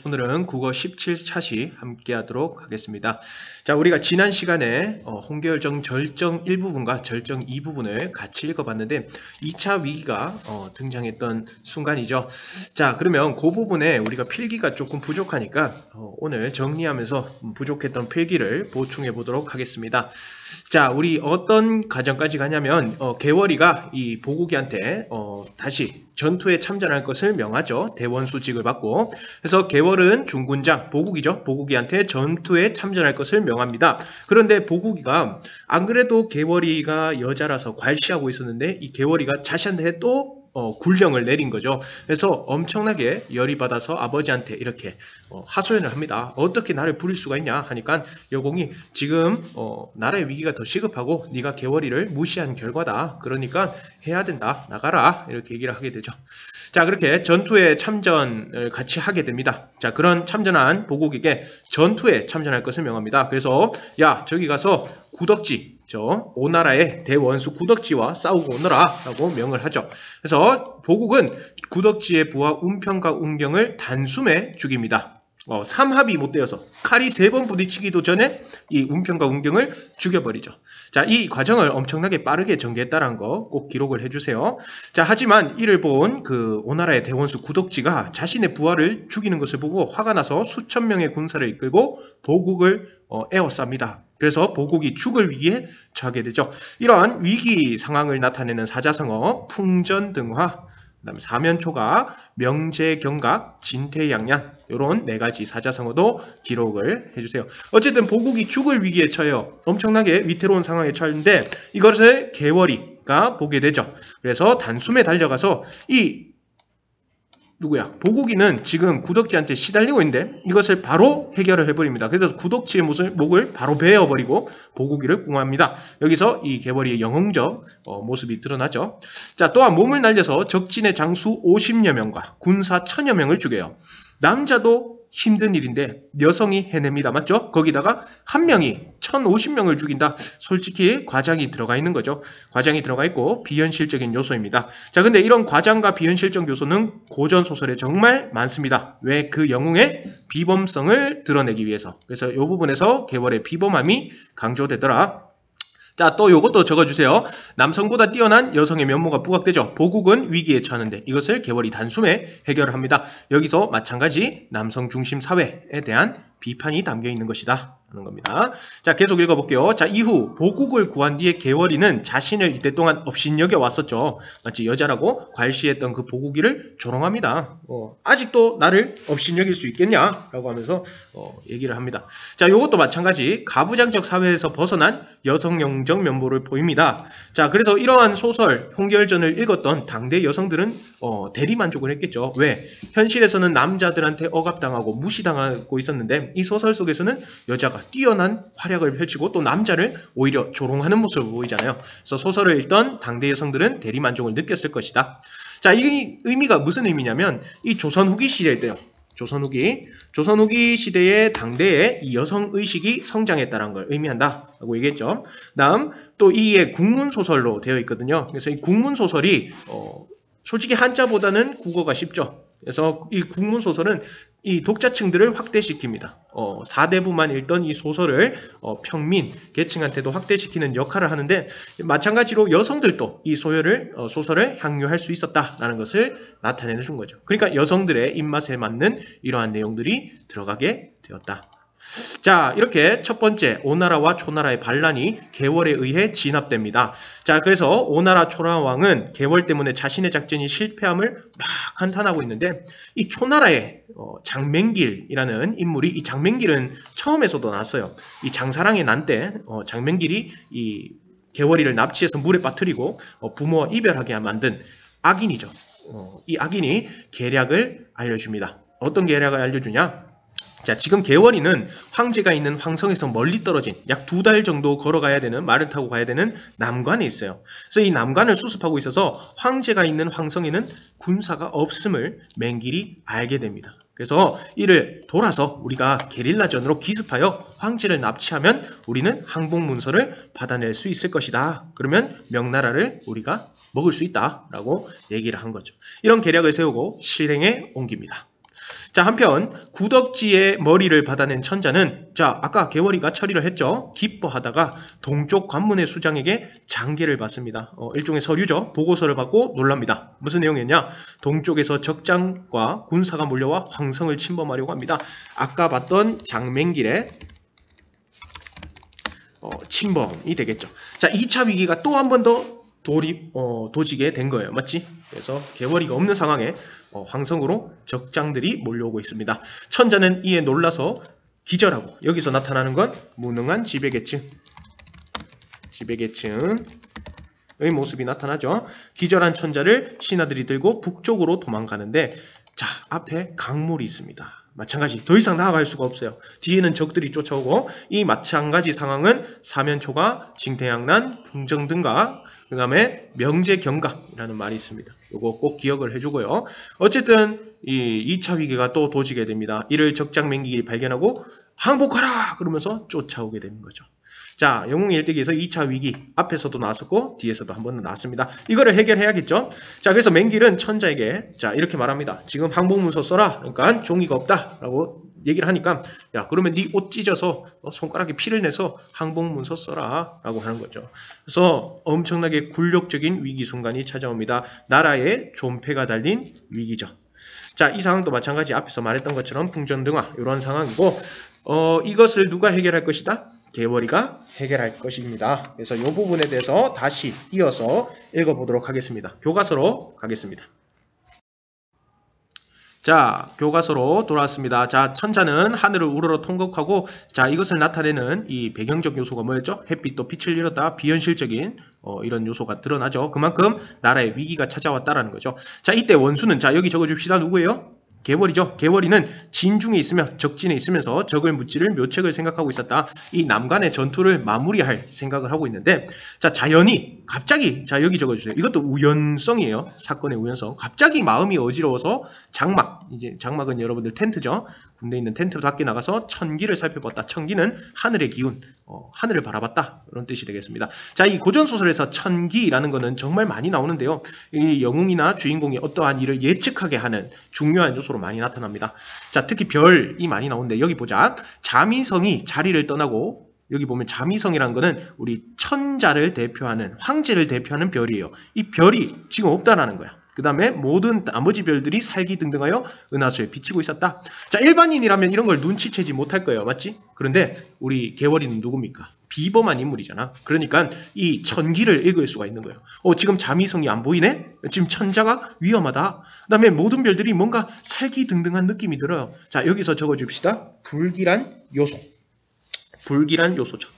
오늘은 국어 17차시 함께 하도록 하겠습니다. 자, 우리가 지난 시간에 홍계열정 절정 1부분과 절정 2부분을 같이 읽어봤는데 2차 위기가 등장했던 순간이죠. 자, 그러면 그 부분에 우리가 필기가 조금 부족하니까 오늘 정리하면서 부족했던 필기를 보충해 보도록 하겠습니다. 자, 우리 어떤 과정까지 가냐면 개월이가 이 보국이한테 다시 전투에 참전할 것을 명하죠. 대원수직을 받고. 그래서 개월은 중군장, 보국이죠. 보국이한테 전투에 참전할 것을 명합니다. 그런데 보국이가 안 그래도 개월이가 여자라서 괄시하고 있었는데 이 개월이가 자신한테 또 군령을 내린 거죠. 그래서 엄청나게 열이 받아서 아버지한테 이렇게 하소연을 합니다. 어떻게 나를 부릴 수가 있냐 하니까 여공이 지금 나라의 위기가 더 시급하고 네가 개월이를 무시한 결과다. 그러니까 해야 된다. 나가라. 이렇게 얘기를 하게 되죠. 자, 그렇게 전투에 참전을 같이 하게 됩니다. 자, 그런 참전한 보국에게 전투에 참전할 것을 명합니다. 그래서 야, 저기 가서 구덕지, 오나라의 대원수 구덕지와 싸우고 오너라 라고 명을 하죠. 그래서 보국은 구덕지의 부하 운평과 운경을 단숨에 죽입니다. 삼합이 못 되어서 칼이 3번 부딪히기도 전에 이 운평과 운경을 죽여버리죠. 자, 이 과정을 엄청나게 빠르게 전개했다는 거 꼭 기록을 해주세요. 자, 하지만 이를 본 그 오나라의 대원수 구덕지가 자신의 부하를 죽이는 것을 보고 화가 나서 수천 명의 군사를 이끌고 보국을 에워쌉니다. 그래서 보국이 죽을 위기에 처하게 되죠. 이러한 위기 상황을 나타내는 사자성어 풍전등화, 그다음에 사면초가, 명제경각, 진퇴양양 이런 4가지 사자성어도 기록을 해주세요. 어쨌든 보국이 죽을 위기에 처해요. 엄청나게 위태로운 상황에 처했는데 이것을 개월이가 보게 되죠. 그래서 단숨에 달려가서 보국이는 지금 구덕지한테 시달리고 있는데 이것을 바로 해결을 해버립니다. 그래서 구덕지의 목을 바로 베어버리고 보국이를 구합니다. 여기서 이 개월이의 영웅적 모습이 드러나죠. 자, 또한 몸을 날려서 적진의 장수 50여 명과 군사 1000여 명을 죽여요. 남자도 힘든 일인데 여성이 해냅니다. 맞죠? 거기다가 한 명이 1050명을 죽인다. 솔직히 과장이 들어가 있는 거죠. 과장이 들어가 있고 비현실적인 요소입니다. 자, 근데 이런 과장과 비현실적 요소는 고전 소설에 정말 많습니다. 왜? 그 영웅의 비범성을 드러내기 위해서. 그래서 이 부분에서 개월의 비범함이 강조되더라. 자, 또 요것도 적어주세요. 남성보다 뛰어난 여성의 면모가 부각되죠. 보국은 위기에 처하는데 이것을 개월이 단숨에 해결을 합니다. 여기서 마찬가지 남성 중심 사회에 대한 비판이 담겨 있는 것이다 하는 겁니다. 자, 계속 읽어볼게요. 자, 이후 보국을 구한 뒤에 개월이는 자신을 이때 동안 업신여겨 왔었죠. 마치 여자라고 괄시했던 그 보국이를 조롱합니다. 아직도 나를 업신여길 수 있겠냐? 라고 하면서 얘기를 합니다. 자, 요것도 마찬가지 가부장적 사회에서 벗어난 여성영적 면모를 보입니다. 자, 그래서 이러한 소설 홍계열전을 읽었던 당대 여성들은 대리만족을 했겠죠. 왜? 현실에서는 남자들한테 억압당하고 무시당하고 있었는데 이 소설 속에서는 여자가 뛰어난 활약을 펼치고 또 남자를 오히려 조롱하는 모습을 보이잖아요. 그래서 소설을 읽던 당대 여성들은 대리만족을 느꼈을 것이다. 자, 이 의미가 무슨 의미냐면 이 조선 후기 시대 때요. 조선 후기 시대의 당대에 이 여성의식이 성장했다는 걸 의미한다라고 얘기했죠. 다음 또 이게 국문소설로 되어 있거든요. 그래서 이 국문소설이 솔직히 한자보다는 국어가 쉽죠. 그래서 이 국문소설은 이 독자층들을 확대시킵니다. 사대부만 읽던 이 소설을 평민, 계층한테도 확대시키는 역할을 하는데 마찬가지로 여성들도 이 소설을 향유할 수 있었다라는 것을 나타내 준 거죠. 그러니까 여성들의 입맛에 맞는 이러한 내용들이 들어가게 되었다. 자, 이렇게 첫 번째 오나라와 초나라의 반란이 개월에 의해 진압됩니다. 자, 그래서 오나라 초나왕은 개월 때문에 자신의 작전이 실패함을 막 한탄하고 있는데 이 초나라의 장맹길이라는 인물이 이 장맹길은 처음에서도 나왔어요. 이 장사랑의 난 때 장맹길이 이 개월이를 납치해서 물에 빠뜨리고 부모와 이별하게 만든 악인이죠. 이 악인이 계략을 알려줍니다. 어떤 계략을 알려주냐? 자, 지금 개월이는 황제가 있는 황성에서 멀리 떨어진 약 2달 정도 걸어가야 되는, 말을 타고 가야 되는 남관에 있어요. 그래서 이 남관을 수습하고 있어서 황제가 있는 황성에는 군사가 없음을 맹길이 알게 됩니다. 그래서 이를 돌아서 우리가 게릴라전으로 기습하여 황제를 납치하면 우리는 항복문서를 받아낼 수 있을 것이다. 그러면 명나라를 우리가 먹을 수 있다라고 얘기를 한 거죠. 이런 계략을 세우고 실행에 옮깁니다. 자, 한편 구덕지의 머리를 받아낸 천자는 자, 아까 개월이가 처리를 했죠. 기뻐하다가 동쪽 관문의 수장에게 장계를 받습니다. 일종의 서류죠. 보고서를 받고 놀랍니다. 무슨 내용이었냐? 동쪽에서 적장과 군사가 몰려와 황성을 침범하려고 합니다. 아까 봤던 장맹길의 침범이 되겠죠. 자, 2차 위기가 또 한 번 더 도지게 된 거예요. 맞지? 그래서 개월이가 없는 상황에 황성으로 적장들이 몰려오고 있습니다. 천자는 이에 놀라서 기절하고, 여기서 나타나는 건 무능한 지배계층의 모습이 나타나죠. 기절한 천자를 신하들이 들고 북쪽으로 도망가는데, 자, 앞에 강물이 있습니다. 마찬가지 더 이상 나아갈 수가 없어요. 뒤에는 적들이 쫓아오고, 이 마찬가지 상황은 사면초가, 징태양난, 풍정등가, 그 다음에 명제경각이라는 말이 있습니다. 이거 꼭 기억을 해주고요. 어쨌든 이 2차 위기가 또 도지게 됩니다. 이를 적장맹길이 발견하고 항복하라 그러면서 쫓아오게 되는 거죠. 자, 영웅의 일대기에서 2차 위기 앞에서도 나왔었고 뒤에서도 한 번 나왔습니다. 이거를 해결해야겠죠. 자, 그래서 맹길은 천자에게 자, 이렇게 말합니다. 지금 항복문서 써라. 그러니까 종이가 없다 라고 얘기를 하니까, 야, 그러면 네 옷 찢어서 손가락에 피를 내서 항복문서 써라 라고 하는 거죠. 그래서 엄청나게 굴욕적인 위기 순간이 찾아옵니다. 나라에 존폐가 달린 위기죠. 자, 이 상황도 마찬가지 앞에서 말했던 것처럼 풍전등화 이런 상황이고, 이것을 누가 해결할 것이다? 개월이가 해결할 것입니다. 그래서 이 부분에 대해서 다시 이어서 읽어보도록 하겠습니다. 교과서로 가겠습니다. 자, 교과서로 돌아왔습니다. 자, 천자는 하늘을 우러러 통곡하고, 자, 이것을 나타내는 이 배경적 요소가 뭐였죠? 햇빛도 빛을 잃었다. 비현실적인 이런 요소가 드러나죠. 그만큼 나라의 위기가 찾아왔다라는 거죠. 자, 이때 원수는, 자, 여기 적어줍시다. 누구예요? 개월이죠. 개월이는 진중에 있으며 적진에 있으면서 적을 무찌를 묘책을 생각하고 있었다. 이 남간의 전투를 마무리할 생각을 하고 있는데, 자, 자연히 갑자기, 자, 여기 적어주세요. 이것도 우연성이에요. 사건의 우연성. 갑자기 마음이 어지러워서 장막, 이제 장막은 여러분들 텐트죠. 군대에 있는 텐트로 밖에 나가서 천기를 살펴봤다. 천기는 하늘의 기운, 하늘을 바라봤다. 이런 뜻이 되겠습니다. 자, 이 고전소설에서 천기라는 거는 정말 많이 나오는데요. 이 영웅이나 주인공이 어떠한 일을 예측하게 하는 중요한 요소로 많이 나타납니다. 자, 특히 별이 많이 나오는데, 여기 보자. 자미성이 자리를 떠나고, 여기 보면 자미성이라는 거는 우리 천자를 대표하는, 황제를 대표하는 별이에요. 이 별이 지금 없다라는 거야. 그 다음에 모든 나머지 별들이 살기등등하여 은하수에 비치고 있었다. 자, 일반인이라면 이런 걸 눈치채지 못할 거예요. 맞지? 그런데 우리 개월이는 누굽니까? 비범한 인물이잖아. 그러니까 이 천기를 읽을 수가 있는 거예요. 지금 자미성이 안 보이네? 지금 천자가 위험하다. 그 다음에 모든 별들이 뭔가 살기등등한 느낌이 들어요. 자, 여기서 적어줍시다. 불길한 요소. 불길한 요소죠.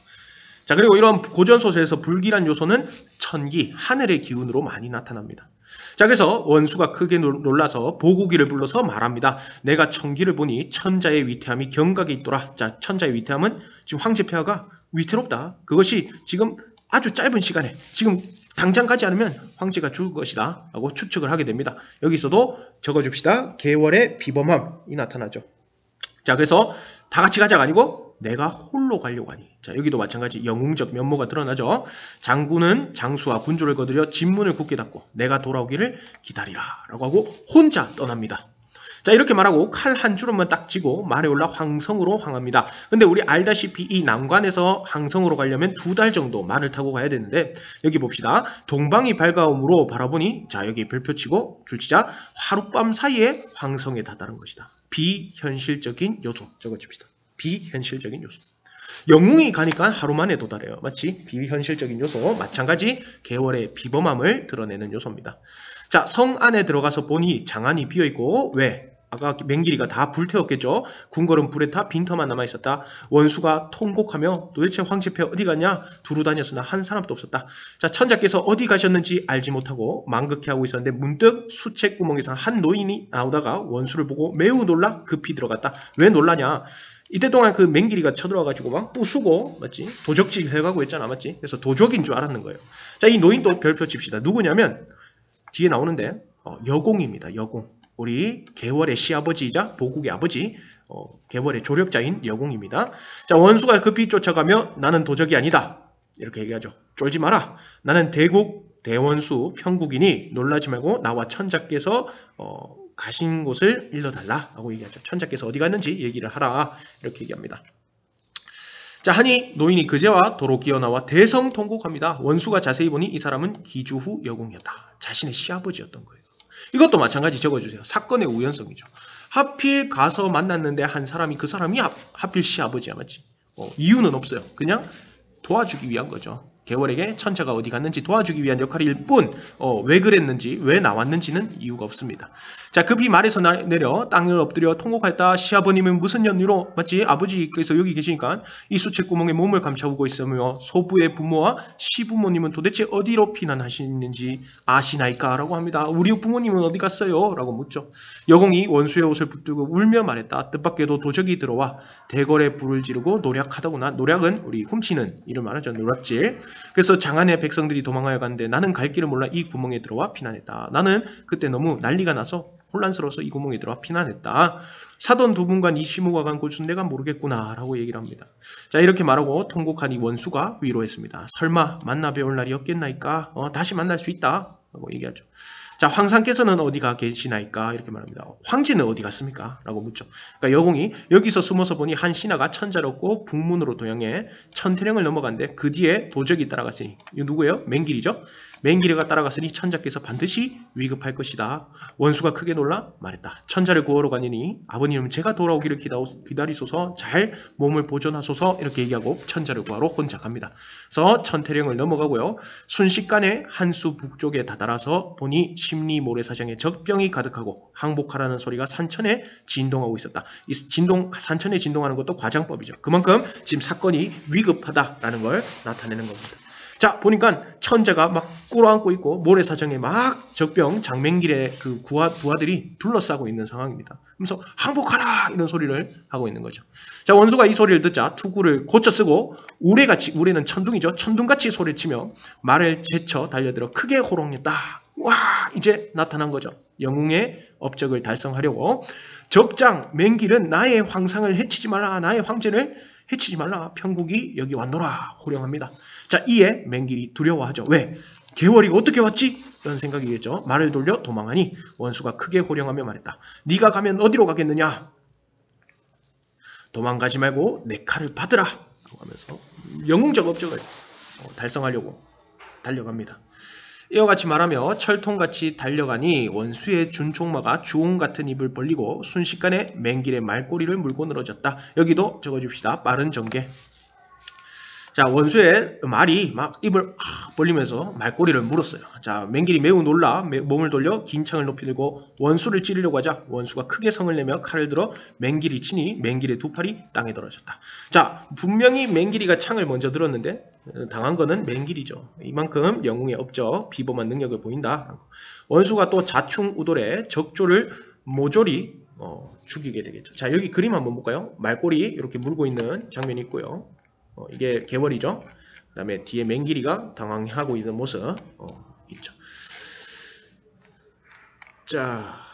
자, 그리고 이런 고전소설에서 불길한 요소는 천기, 하늘의 기운으로 많이 나타납니다. 자, 그래서 원수가 크게 놀라서 보고기를 불러서 말합니다. 내가 천기를 보니 천자의 위태함이 경각에 있더라. 자, 천자의 위태함은 지금 황제 폐하가 위태롭다. 그것이 지금 아주 짧은 시간에, 지금 당장 가지 않으면 황제가 죽을 것이다 라고 추측을 하게 됩니다. 여기서도 적어줍시다. 개월의 비범함이 나타나죠. 자, 그래서 다 같이 가자가 아니고 내가 홀로 가려고 하니. 자, 여기도 마찬가지 영웅적 면모가 드러나죠. 장군은 장수와 군주를 거두려 진문을 굳게 닫고 내가 돌아오기를 기다리라 라고 하고 혼자 떠납니다. 자, 이렇게 말하고 칼 한 주름만 딱 쥐고 말에 올라 황성으로 향합니다. 근데 우리 알다시피 이 남관에서 황성으로 가려면 2달 정도 말을 타고 가야 되는데, 여기 봅시다. 동방이 밝아옴으로 바라보니, 자, 여기 별표 치고 줄치자, 하룻밤 사이에 황성에 다다른 것이다. 비현실적인 요소 적어줍시다. 비현실적인 요소. 영웅이 가니까 하루 만에 도달해요. 마치 비현실적인 요소, 마찬가지 개월의 비범함을 드러내는 요소입니다. 자, 성 안에 들어가서 보니 장안이 비어있고, 왜? 아까 맹길이가 다 불태웠겠죠. 궁궐은 불에 타 빈터만 남아있었다. 원수가 통곡하며 도대체 황제폐 어디 갔냐? 두루 다녔으나 한 사람도 없었다. 자, 천자께서 어디 가셨는지 알지 못하고 망극해하고 있었는데 문득 수채 구멍에서 한 노인이 나오다가 원수를 보고 매우 놀라 급히 들어갔다. 왜 놀라냐? 이때 동안 그 맹길이가 쳐들어와가지고 막 부수고, 맞지? 도적질 해가고 했잖아, 맞지? 그래서 도적인 줄 알았는 거예요. 자, 이 노인도 별표 칩시다. 누구냐면 뒤에 나오는데 여공입니다. 여공. 우리 개월의 시아버지이자 보국의 아버지, 개월의 조력자인 여공입니다. 자, 원수가 급히 쫓아가며 나는 도적이 아니다. 이렇게 얘기하죠. 쫄지 마라. 나는 대국 대원수 평국이니 놀라지 말고 나와 천자께서 가신 곳을 일러달라라고 얘기하죠. 천자께서 어디 갔는지 얘기를 하라 이렇게 얘기합니다. 자, 하니 노인이 그제와 도로 기어나와 대성통곡합니다. 원수가 자세히 보니 이 사람은 기주후 여공이었다. 자신의 시아버지였던 거예요. 이것도 마찬가지 적어주세요. 사건의 우연성이죠. 하필 가서 만났는데 한 사람이 그 사람이 하필 시아버지야, 맞지? 이유는 없어요. 그냥 도와주기 위한 거죠. 개월에게 천자가 어디 갔는지 도와주기 위한 역할일 뿐, 왜 그랬는지, 왜 나왔는지는 이유가 없습니다. 자, 급히 말에서 내려 땅을 엎드려 통곡하였다. 시아버님은 무슨 연유로, 맞지? 아버지께서 여기 계시니까 이 수채구멍에 몸을 감싸고 있으며 소부의 부모와 시부모님은 도대체 어디로 피난하시는지 아시나이까? 라고 합니다. 우리 부모님은 어디 갔어요? 라고 묻죠. 여공이 원수의 옷을 붙들고 울며 말했다. 뜻밖에도 도적이 들어와 대궐에 불을 지르고 노략하더구나. 노략은 우리 훔치는 이름 말하죠. 노략질. 그래서 장안의 백성들이 도망하여 갔는데 나는 갈 길을 몰라 이 구멍에 들어와 피난했다. 나는 그때 너무 난리가 나서 혼란스러워서 이 구멍에 들어와 피난했다. 사돈 두 분과 이 시무가 간 곳은 내가 모르겠구나 라고 얘기를 합니다. 자, 이렇게 말하고 통곡한 이 원수가 위로했습니다. 설마 만나 뵈올 날이 없겠나이까? 다시 만날 수 있다 라고 얘기하죠. 자, 황상께서는 어디가 계시나이까? 이렇게 말합니다. 황제는 어디 갔습니까? 라고 묻죠. 그러니까 여공이 여기서 숨어서 보니 한 신하가 천자를 얻고 북문으로 도양해 천태령을 넘어간데 그 뒤에 도적이 따라갔으니, 이거 누구예요? 맹길이죠. 맹길이가 따라갔으니 천자께서 반드시 위급할 것이다. 원수가 크게 놀라 말했다. 천자를 구하러 가니니 아버님은 제가 돌아오기를 기다리소서, 잘 몸을 보존하소서 이렇게 얘기하고 천자를 구하러 혼자 갑니다. 그래서 천태령을 넘어가고요. 순식간에 한수 북쪽에 다다라서 보니 심리 모래사장에 적병이 가득하고 항복하라는 소리가 산천에 진동하고 있었다. 이 산천에 진동하는 것도 과장법이죠. 그만큼 지금 사건이 위급하다라는 걸 나타내는 겁니다. 자, 보니까 천자가 막 꿇어앉고 있고 모래사장에 막 적병 장맹길의 그 부하들이 둘러싸고 있는 상황입니다. 그래서 항복하라 이런 소리를 하고 있는 거죠. 자, 원수가 이 소리를 듣자 투구를 고쳐 쓰고 우레는 천둥이죠. 천둥같이 소리치며 말을 제쳐 달려들어 크게 호롱했다. 와, 이제 나타난 거죠. 영웅의 업적을 달성하려고. 적장 맹길은 나의 황상을 해치지 말라. 나의 황제를 해치지 말라. 편국이 여기 왔노라. 호령합니다. 자, 이에 맹길이 두려워하죠. 왜? 개월이가 어떻게 왔지? 이런 생각이겠죠. 말을 돌려 도망하니 원수가 크게 호령하며 말했다. 네가 가면 어디로 가겠느냐? 도망가지 말고 내 칼을 받으라. 라고 하면서 영웅적 업적을 달성하려고 달려갑니다. 이와 같이 말하며 철통같이 달려가니 원수의 준총마가 주홍 같은 입을 벌리고 순식간에 맹길의 말꼬리를 물고 늘어졌다. 여기도 적어줍시다. 빠른 전개. 자, 원수의 말이 막 입을 벌리면서 말꼬리를 물었어요. 자, 맹길이 매우 놀라 몸을 돌려 긴 창을 높이 들고 원수를 찌르려고 하자 원수가 크게 성을 내며 칼을 들어 맹길이 치니 맹길의 두 팔이 땅에 떨어졌다. 자, 분명히 맹길이가 창을 먼저 들었는데 당한 거는 맹길이죠. 이만큼 영웅의 업적, 비범한 능력을 보인다. 원수가 또 자충우돌에 적조를 모조리 죽이게 되겠죠. 자, 여기 그림 한번 볼까요? 말꼬리 이렇게 물고 있는 장면이 있고요. 이게 개월이죠. 그 다음에 뒤에 맹길이가 당황하고 있는 모습 있죠. 자,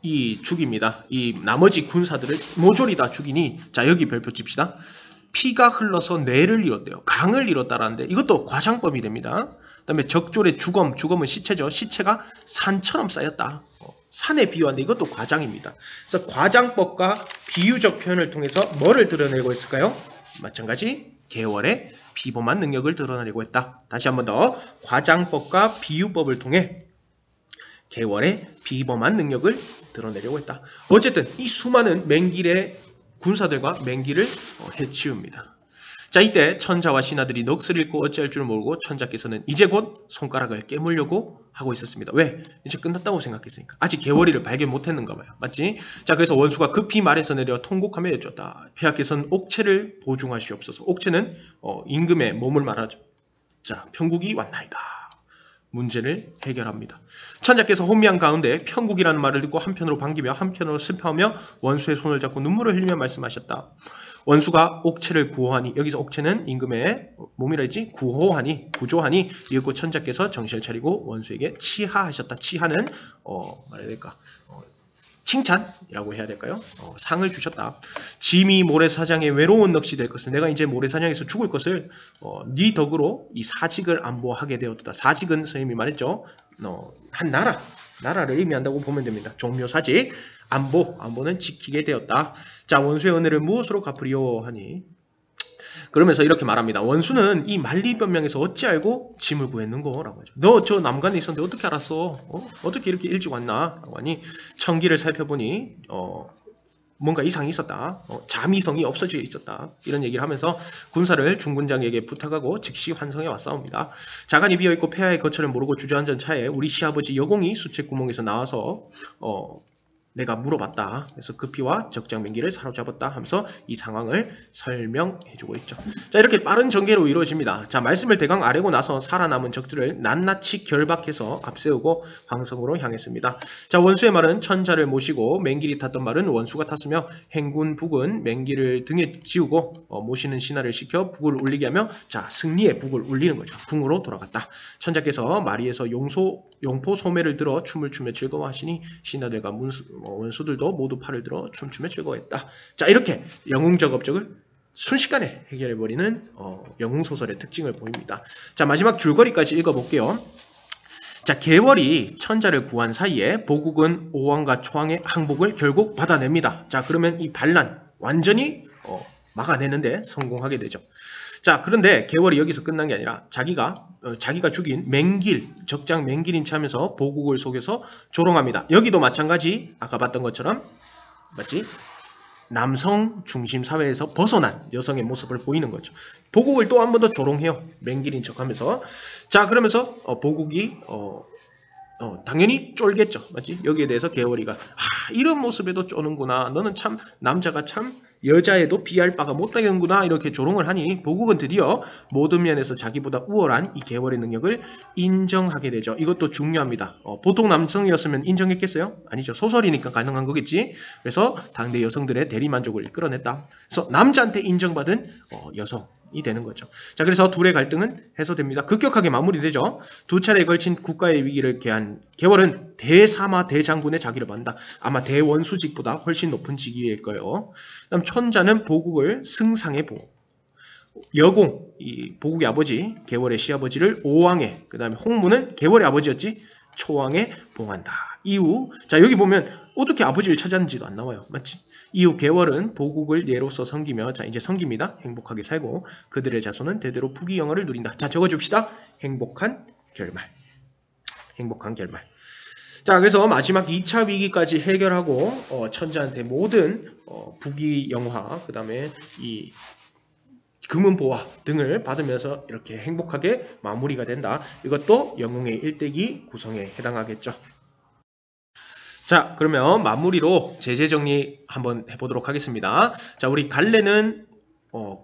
이 죽입니다. 이 나머지 군사들을 모조리 다 죽이니, 자, 여기 별표 칩시다. 피가 흘러서 뇌를 잃었대요. 강을 잃었다라는데 이것도 과장법이 됩니다. 그 다음에 적졸의 죽음은 시체죠. 시체가 산처럼 쌓였다. 산에 비유한데 이것도 과장입니다. 그래서 과장법과 비유적 표현을 통해서 뭐를 드러내고 있을까요? 마찬가지 개월의 비범한 능력을 드러내려고 했다. 다시 한 번 더. 과장법과 비유법을 통해 개월의 비범한 능력을 드러내려고 했다. 어쨌든 이 수많은 맹길의 군사들과 맹길을 해치웁니다. 자, 이때 천자와 신하들이 넋을 잃고 어찌할 줄 모르고 천자께서는 이제 곧 손가락을 깨물려고 하고 있었습니다. 왜? 이제 끝났다고 생각했으니까. 아직 개월이를 발견 못했는가 봐요. 맞지? 자, 그래서 원수가 급히 말에서 내려 통곡하며 여쭈었다. 폐하께서는 옥체를 보증하시옵소서. 옥체는 임금의 몸을 말하죠. 자, 편국이 왔나이다. 문제를 해결합니다. 천자께서 혼미한 가운데 편국이라는 말을 듣고 한편으로 반기며 한편으로 슬퍼하며 원수의 손을 잡고 눈물을 흘리며 말씀하셨다. 원수가 옥체를 구호하니, 여기서 옥체는 임금의 몸이라 했지, 구조하니 이윽고 천자께서 정신을 차리고 원수에게 치하하셨다. 치하는 말해야 될까? 칭찬이라고 해야 될까요? 상을 주셨다. 짐이 모래사장에 외로운 넋이 될 것을, 내가 이제 모래사장에서 죽을 것을 네 덕으로 이 사직을 안보하게 되었다. 사직은 선생님이 말했죠. 한 나라, 나라를 의미한다고 보면 됩니다. 종묘사직, 안보는 지키게 되었다. 자, 원수의 은혜를 무엇으로 갚으리요 하니 그러면서 이렇게 말합니다. 원수는 이 만리변명에서 어찌 알고 짐을 구했는고? 라고 하죠. 너 저 남간에 있었는데 어떻게 알았어? 어떻게 이렇게 일찍 왔나? 라고 하니 청기를 살펴보니 뭔가 이상이 있었다. 자미성이 없어져 있었다. 이런 얘기를 하면서 군사를 중군장에게 부탁하고 즉시 환성해 왔사옵니다. 자간이 비어있고 폐하의 거처를 모르고 주저앉은 차에 우리 시아버지 여공이 수채구멍에서 나와서 내가 물어봤다. 그래서 급히와 적장명기를 사로잡았다 하면서 이 상황을 설명해주고 있죠. 자, 이렇게 빠른 전개로 이루어집니다. 자, 말씀을 대강 아뢰고 나서 살아남은 적들을 낱낱이 결박해서 앞세우고 황성으로 향했습니다. 자, 원수의 말은 천자를 모시고 맹길이 탔던 말은 원수가 탔으며 행군 북은 맹길을 등에 지우고 모시는 신하를 시켜 북을 울리게 하며 자, 승리의 북을 울리는 거죠. 궁으로 돌아갔다. 천자께서 마리에서 용포 소매를 들어 춤을 추며 즐거워하시니 신하들과 원수들도 모두 팔을 들어 춤추며 즐거워했다. 자, 이렇게 영웅적 업적을 순식간에 해결해버리는 영웅소설의 특징을 보입니다. 자, 마지막 줄거리까지 읽어볼게요. 자, 계월이 천자를 구한 사이에 보국은 오왕과 초왕의 항복을 결국 받아냅니다. 자, 그러면 이 반란 완전히 막아내는데 성공하게 되죠. 자, 그런데 계월이 여기서 끝난 게 아니라 자기가 죽인 맹길, 적장 맹길인 체 하면서 보국을 속여서 조롱합니다. 여기도 마찬가지 아까 봤던 것처럼 맞지? 남성 중심 사회에서 벗어난 여성의 모습을 보이는 거죠. 보국을 또 한 번 더 조롱해요. 맹길인 척하면서. 자, 그러면서 보국이 당연히 쫄겠죠. 맞지? 여기에 대해서 계월이가 이런 모습에도 쪼는구나. 너는 참 남자가 참 여자에도 비할 바가 못되겠구나 이렇게 조롱을 하니 보국은 드디어 모든 면에서 자기보다 우월한 이 계월의 능력을 인정하게 되죠. 이것도 중요합니다. 보통 남성이었으면 인정했겠어요? 아니죠. 소설이니까 가능한 거겠지. 그래서 당대 여성들의 대리만족을 이끌어냈다. 그래서 남자한테 인정받은 여성이 되는 거죠. 자, 그래서 둘의 갈등은 해소됩니다. 급격하게 마무리되죠. 두 차례에 걸친 국가의 위기를 개한 계월은 대사마 대장군의 자기를 받는다. 아마 대원수직보다 훨씬 높은 직위일 거예요. 그다음 천자는 보국을 승상에 보고 여공, 이 보국의 아버지 계월의 시아버지를 오왕에, 그 다음에 홍무는 계월의 아버지였지 초왕에 봉한다. 이후 자, 여기 보면 어떻게 아버지를 찾았는지도 안 나와요. 맞지? 이후 계월은 보국을 예로서 섬기며 자, 이제 섬깁니다. 행복하게 살고 그들의 자손은 대대로 부귀영화를 누린다. 자, 적어줍시다. 행복한 결말. 행복한 결말. 자, 그래서 마지막 2차 위기까지 해결하고 천자한테 모든 부귀영화, 그 다음에 이 금은보화 등을 받으면서 이렇게 행복하게 마무리가 된다. 이것도 영웅의 일대기 구성에 해당하겠죠. 자, 그러면 마무리로 제재 정리 한번 해보도록 하겠습니다. 자, 우리 갈래는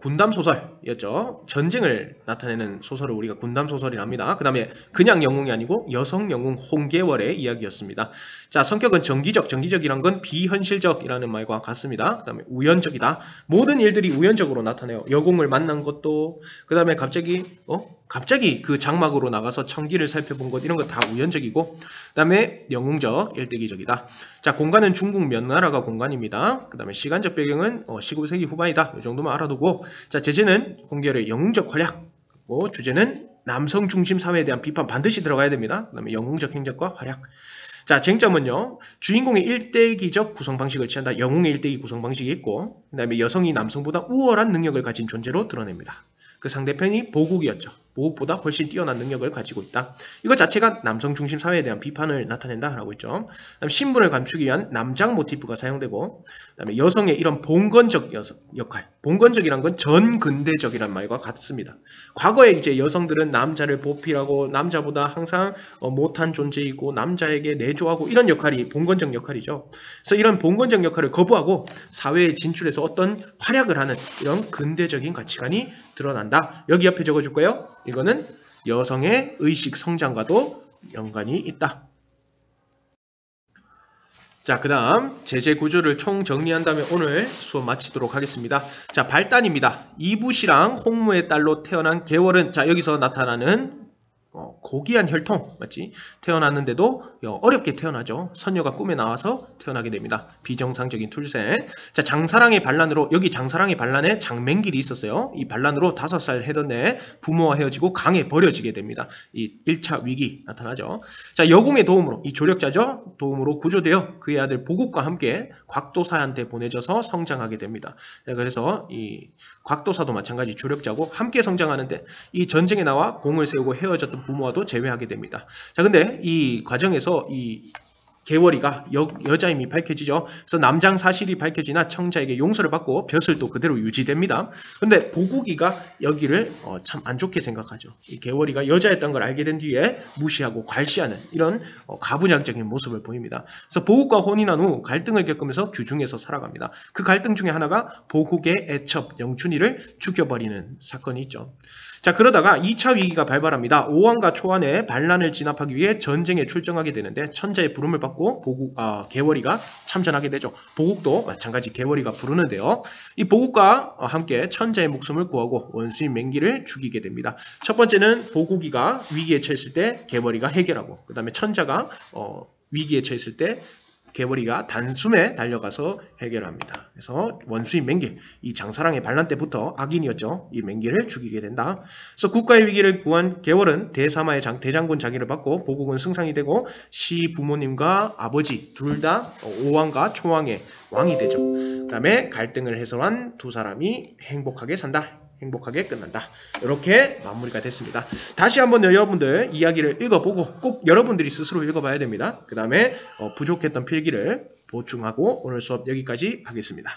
군담 소설이었죠. 전쟁을 나타내는 소설을 우리가 군담 소설이라 합니다. 그 다음에 그냥 영웅이 아니고 여성 영웅 홍계월의 이야기였습니다. 자, 성격은 정기적이란 건 비현실적이라는 말과 같습니다. 그 다음에 우연적이다. 모든 일들이 우연적으로 나타나요. 여공을 만난 것도, 그 다음에 갑자기 그 장막으로 나가서 청기를 살펴본 것, 이런 거 다 우연적이고, 그 다음에 영웅적, 일대기적이다. 자, 공간은 중국 명나라가 공간입니다. 그 다음에 시간적 배경은 19세기 후반이다. 이 정도만 알아두고, 자, 제재는 홍계월의 영웅적 활약, 주제는 남성 중심 사회에 대한 비판 반드시 들어가야 됩니다. 그 다음에 영웅적 행적과 활약. 자, 쟁점은요, 주인공의 일대기적 구성 방식을 취한다. 영웅의 일대기 구성 방식이 있고, 그 다음에 여성이 남성보다 우월한 능력을 가진 존재로 드러냅니다. 그 상대편이 보국이었죠. 보국보다 훨씬 뛰어난 능력을 가지고 있다. 이것 자체가 남성 중심 사회에 대한 비판을 나타낸다라고 했죠. 그다음에 신분을 감추기 위한 남장 모티프가 사용되고, 그다음에 여성의 이런 봉건적 역할, 봉건적이란 건 전근대적이란 말과 같습니다. 과거에 이제 여성들은 남자를 보필하고 남자보다 항상 못한 존재이고 남자에게 내조하고 이런 역할이 봉건적 역할이죠. 그래서 이런 봉건적 역할을 거부하고 사회에 진출해서 어떤 활약을 하는 이런 근대적인 가치관이 드러난다. 여기 옆에 적어줄 거예요. 이거는 여성의 의식 성장과도 연관이 있다. 자, 그 다음 제재 구조를 총 정리한 다음에 오늘 수업 마치도록 하겠습니다. 자, 발단입니다. 이부시랑 홍무의 딸로 태어난 계월은 자, 여기서 나타나는 고귀한 혈통, 맞지? 태어났는데도 어렵게 태어나죠. 선녀가 꿈에 나와서 태어나게 됩니다. 비정상적인 출생. 자, 장사랑의 반란으로, 여기 장사랑의 반란에 장맹길이 있었어요. 이 반란으로 5살 해던 해 부모와 헤어지고 강에 버려지게 됩니다. 이 1차 위기 나타나죠. 자, 여공의 도움으로, 이 조력자죠? 도움으로 구조되어 그의 아들 보국과 함께 곽도사한테 보내져서 성장하게 됩니다. 자, 그래서 이 곽도사도 마찬가지 조력자고 함께 성장하는데 이 전쟁에 나와 공을 세우고 헤어졌던 부모와도 재회하게 됩니다. 자, 근데 이 과정에서 이 개월이가 여자임이 밝혀지죠. 그래서 남장 사실이 밝혀지나 청자에게 용서를 받고 벼슬 또 그대로 유지됩니다. 근데 보국이가 여기를 참 안 좋게 생각하죠. 이 개월이가 여자였던 걸 알게 된 뒤에 무시하고 괄시하는 이런 가부장적인 모습을 보입니다. 그래서 보국과 혼인한 후 갈등을 겪으면서 규중에서 살아갑니다. 그 갈등 중에 하나가 보국의 애첩 영춘이를 죽여버리는 사건이 있죠. 자, 그러다가 2차 위기가 발발합니다. 오한과 초한의 반란을 진압하기 위해 전쟁에 출정하게 되는데 천자의 부름을 받고 개월이가 참전하게 되죠. 보국도 마찬가지 개월이가 부르는데요. 이 보국과 함께 천자의 목숨을 구하고 원수인 맹기를 죽이게 됩니다. 첫 번째는 보국이가 위기에 처했을 때 개월이가 해결하고, 그 다음에 천자가 위기에 처했을 때 개월이가 단숨에 달려가서 해결합니다. 그래서 원수인 맹길, 이 장사랑의 반란 때부터 악인이었죠. 이 맹길을 죽이게 된다. 그래서 국가의 위기를 구한 개월은 대사마의 대장군 자기를 받고 보국은 승상이 되고 시 부모님과 아버지 둘 다 오왕과 초왕의 왕이 되죠. 그 다음에 갈등을 해소한 두 사람이 행복하게 산다. 행복하게 끝난다. 이렇게 마무리가 됐습니다. 다시 한번 여러분들 이야기를 읽어보고 꼭 여러분들이 스스로 읽어봐야 됩니다. 그 다음에 부족했던 필기를 보충하고 오늘 수업 여기까지 하겠습니다.